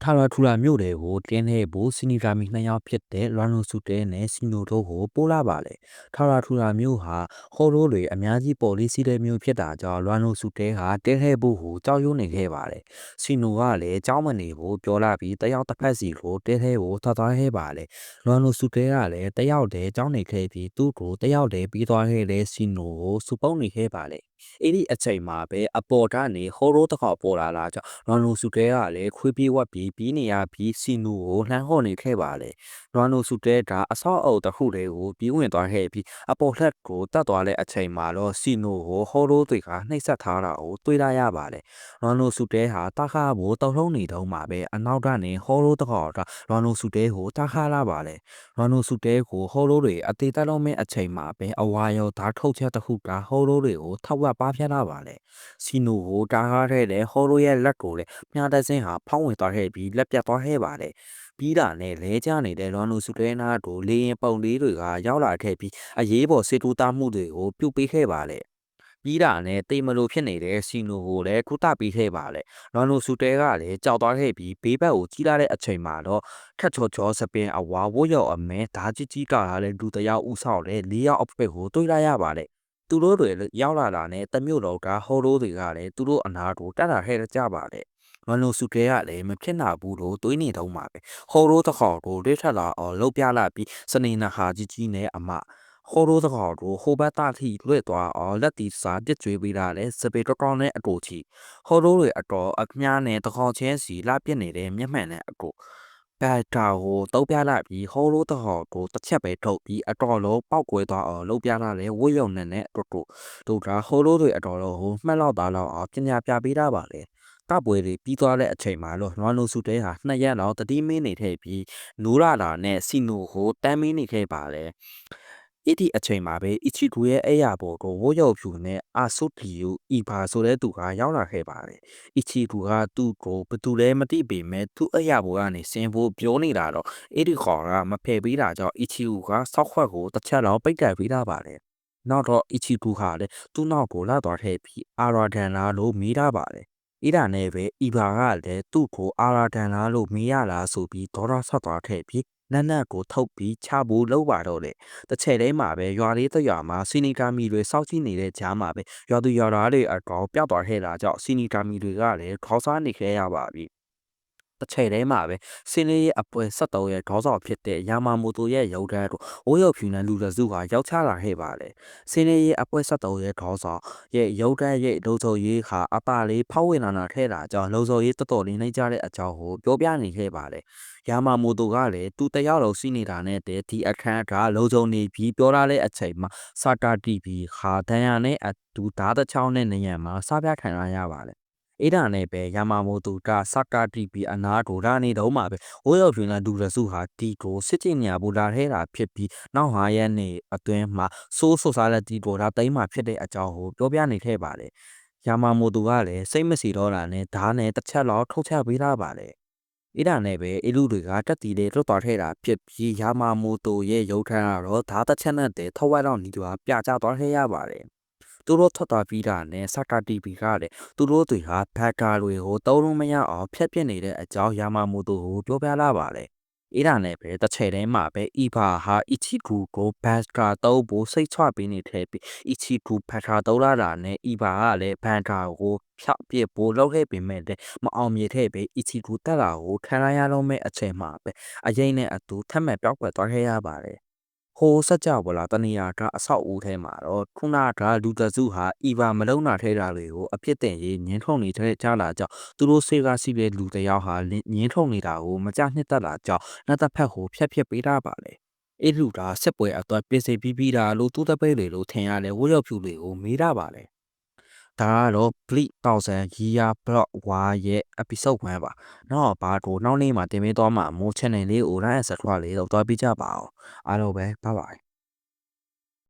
ထာဝရထူလာမြို့တွေကိုတင်းတဲ့ဘိုးစီနီဂါမီနှစ်ယောက်ဖြစ်တဲ့လွမ်နိုဆူတဲနဲ့စီနိုတို့ကိုပို့လာပါလေထာဝရထူလာမြို့ဟာဟော်ရိုးတွေအများကြီးပေါ်လေးစီးတဲ့မြို့ဖြစ်တာကြောင့်လွမ်နိုဆူတဲဟာတင်းတဲ့ဘိုးကိုကြောက်ရွံ့နေခဲ့ပါတယ်စီနိုကလည်းကြောက်မနေဘူးပြောလာပြီးတယောက်တစ်ဖက်စီကိုတင်းတဲ့ကိုသွားခဲ့ပါလေလွမ်နိုဆူတဲကလည်းတယောက်တည်းကြောက်နေခဲ့ပြီးသူ့ကိုတယောက်တည်းပြီးသွားခဲ့တဲ့စီနိုကိုစူပုံနေခဲ့ပါလေအဲ့ဒီအချိန်မှာပဲအပေါ်ကနေဟော်ရိုးတစ်ခေါက်ပေါ်လာတာကြောင့်လွမ်နိုဆူတဲကလည်းခွေးပြေးဝက်ပြီးနေရပြီးစီနူကိုလှမ်းဟော်နေခဲ့ပါလေလွမ်နိုဆူတဲကအဆောက်အုပ်တစ်ခုတည်းကိုပြီးဝင်သွားခဲ့ပြီးအပေါ်လက်ကိုတတ်သွားတဲ့အချိန်မှာတော့စီနူကိုဟော်ရိုးတွေကနှိပ်စက်ထားတာကိုတွေ့ရရပါလေလွမ်နိုဆူတဲဟာတခါဖို့တောက်လုံးနေတော့မှာပဲအနောက်ကနေဟော်ရိုးတစ်ခေါက်ကလွမ်နိုဆူတဲကိုတခါလာပါလေလွမ်နိုဆူတဲကိုဟော်ရိုးတွေအသေးတက်လုံးမဲ့အချိန်မှာပဲအဝါရောဓာတ်ထုတ်ချက်တစ်ခုကဟော်ရိုးတွေကိုထောက်ဝက်ပါပြလာပါလေစီနူကိုတားထားတဲ့ဟော်ရိုးရဲ့လက်ကိုလည်းမြားတဲ့စင်းဟာဖောင်းဝင်သွားခဲ့ပြီးလက်ပြတ်သွားခဲ့ပါတယ်ပြီးတာနဲ့လဲကျနေတဲ့လွမ်နိုဆူတဲနာတို့လေရင်ပုံလေးတွေကရောက်လာခဲ့ပြီးအရေးပေါ်စေတူတာမှုတွေကိုပြုတ်ပေးခဲ့ပါလေပြီးတာနဲ့တိတ်မလို့ဖြစ်နေတဲ့စီနိုကိုလည်းကုသပေးခဲ့ပါလေလွမ်နိုဆူတဲကလည်းကြောက်သွားခဲ့ပြီးဘေးဘက်ကိုကြီးလာတဲ့အချိန်မှာတော့ခက်ချောချောစပင်အဝါဝတ်ရော်အမဲဓာကြီးကြီးကလာတဲ့လူတယောက်ဥဆောင်တဲ့၄ယောက်အဖက်ကိုတွေ့လာရပါလေသူတို့တွေရောက်လာတာနဲ့တမျိုးတော့ကဟော်ရိုးတွေကလည်းသူတို့အနာကိုတက်လာခဲ့ကြပါလေလွမ်နိုဆူတဲကလည်းမဖြစ်နိုင်ဘူးလို့တွေးနေတော့မှာပဲဟော်ရိုးတစ်ခေါက်ကိုတွေးထက်လာအောင်လှုပ်ပြလာပြီးစနေနာဟာကြီးကြီးနဲ့အမဟော်ရိုးတစ်ခေါက်ကိုဟိုဘက်သားထိလွတ်သွားအောင်လက်တီစာပြစ်ကျွေးပေးတာလဲစပေတော်တော်နဲ့အတူချီဟော်ရိုးတွေအတော်အမြားနဲ့တစ်ခေါက်ချင်းစီလှပစ်နေတဲ့မျက်မှန်နဲ့အတူဘက်တာကိုတုံးပြလိုက်ပြီးဟော်ရိုးတစ်ခေါက်ကိုတစ်ချက်ပဲထုတ်ပြီးအတော်လုံးပောက်ကွဲသွားအောင်လှုပ်ပြလာလဲဝွေရုံနဲ့အတူတို့ကဟော်ရိုးတွေအတော်လုံးကိုမှတ်လောက်သားလောက်အောင်ပညာပြပေးတာပါလေကပွဲတွေပြီးသွားတဲ့အချိန်မှာတော့လွမ်နိုဆူတဲဟာ2ရက်လောက်တတိမင်းနေခဲ့ပြီးနိုးလာတာနဲ့စီနိုကိုတမ်းမင်းနေခဲ့ပါတယ်အဲ့ဒီအချိန်မှာပဲအီချီဂူရဲ့အဲ့ရပေါ်ကိုဝိုးရုပ်ဖြူနဲ့အာဆုတီယူအီဘာဆိုတဲ့သူကရောက်လာခဲ့ပါတယ်အီချီဂူကသူ့ကိုဘသူလဲမသိပေမဲ့သူ့အဲ့ရပေါ်ကနေဆင်းဖို့ပြောနေတာတော့အဲ့ဒီခေါ်ကမဖယ်ပေးတာကြောင့်အီချီဂူကစောက်ခွက်ကိုတစ်ချက်လောက်ပိတ်တက်ပေးတာပါတယ်နောက်တော့အီချီဂူဟာလည်းသူ့နောက်ကိုလာသွားခဲ့ပြီးအာရာဒန်လာလို့မိတာပါတယ်။အဲ့ဒါနဲ့ပဲအီဘာကလည်းသူ့ကိုအာရာဒန်လာလို့မေးရလားဆိုပြီးဒေါရဆက်သွားခဲ့ပြီးနတ်နတ်ကိုထုတ်ပြီးချဖို့လုပ်ပါတော့တယ်။တစ်ချက်တည်းမှာပဲရွာလေးတစ်ရွာမှာစီနီကာမီတွေစောက်ကြည့်နေတဲ့ကြားမှာပဲရွာသူရွာသားတွေအကောင်ပျောက်သွားခဲ့တာကြောင့်စီနီကာမီတွေကလည်းခေါင်းစားနေခဲ့ရပါပြီ။တစ်ချိန်တည်းမှာပဲစင်းလေးရဲ့အပွဲ73ရဲ့ခေါင်းဆောင်ဖြစ်တဲ့ယာမာမိုတိုရဲ့ရုပ်ထမ်းတို့အိုးရုပ်ဖြူနဲ့လူရစုဟာရောက်ချလာခဲ့ပါတယ်။စင်းလေးရဲ့အပွဲ73ရဲ့ခေါင်းဆောင်ရဲ့ရုပ်ထမ်းရဲ့လုံခြုံရေးဟာအပါလေးဖောက်ဝင်လာထဲတာကြောင့်လုံခြုံရေးတော်တော်လေးနှိမ့်ကြတဲ့အကြောင်းကိုပြောပြနေခဲ့ပါတယ်။ယာမာမိုတိုကလည်းသူတယောက်လုံးစီးနေတာနဲ့တည်းဒီအခန်းကလုံခြုံနေပြီးပြောရတဲ့အချိန်မှာစာတာတီဗီဟာဒန်ယာနဲ့အတူဓာတ်တစ်ချောင်းနဲ့နေရံမှာစားပြခံရပါတယ်အဲ့ဒါနဲ့ပဲယာမာမိုတိုကစကာတီပီအနာကိုရာနေတော့မှာပဲဝိုးရောက်ပြင်းလာဒူရစုဟာတီကိုစစ်ကျင်ညာဘူလာထဲတာဖြစ်ပြီးနောက်ဟာရက်နေအတွင်းမှာဆိုးဆိုစားလက်တီကိုဒါတိမ့်မှာဖြစ်တဲ့အကြောင်းကိုပြောပြနေခဲ့ပါတယ်ယာမာမိုတိုကလည်းစိတ်မစီတော့တာနဲ့ဓာတ်နဲ့တစ်ချက်လောက်ထုတ်ချပေးထားပါတယ်အဲ့ဒါနဲ့ပဲအလူတွေကတက်တီလေးလွတ်သွားခဲ့တာဖြစ်ပြီးယာမာမိုတိုရဲ့ရုပ်ထမ်းကတော့ဓာတ်တစ်ချက်နဲ့တည်းထောက်ဝက်တော့နီးသွားပြကျသွားခဲ့ရပါတယ်သူတို့ထွက်သွားပြီးတာနဲ့စကာတီဗီကလည်းသူတို့တွေဟာဘက်ကာတွေကိုတုံးလုံးမရအောင်ဖျက်ပစ်နေတဲ့အကြောင်းယာမာမိုတိုကိုပြောပြလာပါတယ်။အဲ့ဒါနဲ့ပဲတစ်ချိန်တည်းမှာပဲအီဘာဟာအီချီဂူကိုဘတ်ကာတုံးဖို့စိတ်ချပေးနေတဲ့ပြီးအီချီဂူဘတ်ကာတုံးလာတာနဲ့အီဘာကလည်းဘန်ကာကိုဖျောက်ပစ်ဖို့လုပ်ခဲ့ပေမဲ့လည်းမအောင်မြင်တဲ့ပဲအီချီဂူတက်လာကိုခံရတော့မဲ့အချိန်မှာပဲအရင်နဲ့အတူထပ်မံပြောက်ကွယ်သွားခဲ့ရပါတယ်။ဟိုစက်ကြဝဠာတနေရာကအဆောက်အဦထဲမှာတော့ခုနကလူတစုဟာအီဗာမလုံနာထဲတာတွေကိုအပြစ်တင်ရေးညင်းထုံနေတဲ့ကြလာကြောင့်သူတို့ဆေးကားစီးတဲ့လူတယောက်ဟာညင်းထုံနေတာကိုမကြနှစ်သက်လာကြောင်းနောက်တစ်ဖက်ကိုဖျက်ပေးတာပါလေအဲ့လူကစစ်ပွဲအတွက်ပြင်ဆင်ပြီးတာလို့သူ့တပိတ်လေလို့ထင်ရတဲ့ဝိုးရောက်ဖြူတွေကိုမေးတာပါလေဒါကတော့ Bleak 1000 Year Block War ရဲ့ episode 1ပါနောက်ဘာကိုနောက်နေ့မှာတင်ပေးသွားမှာမို့ channel လေးကို like and subscribe လေးလုပ်သွားပေးကြပါအောင်အားလုံးပဲ bye bye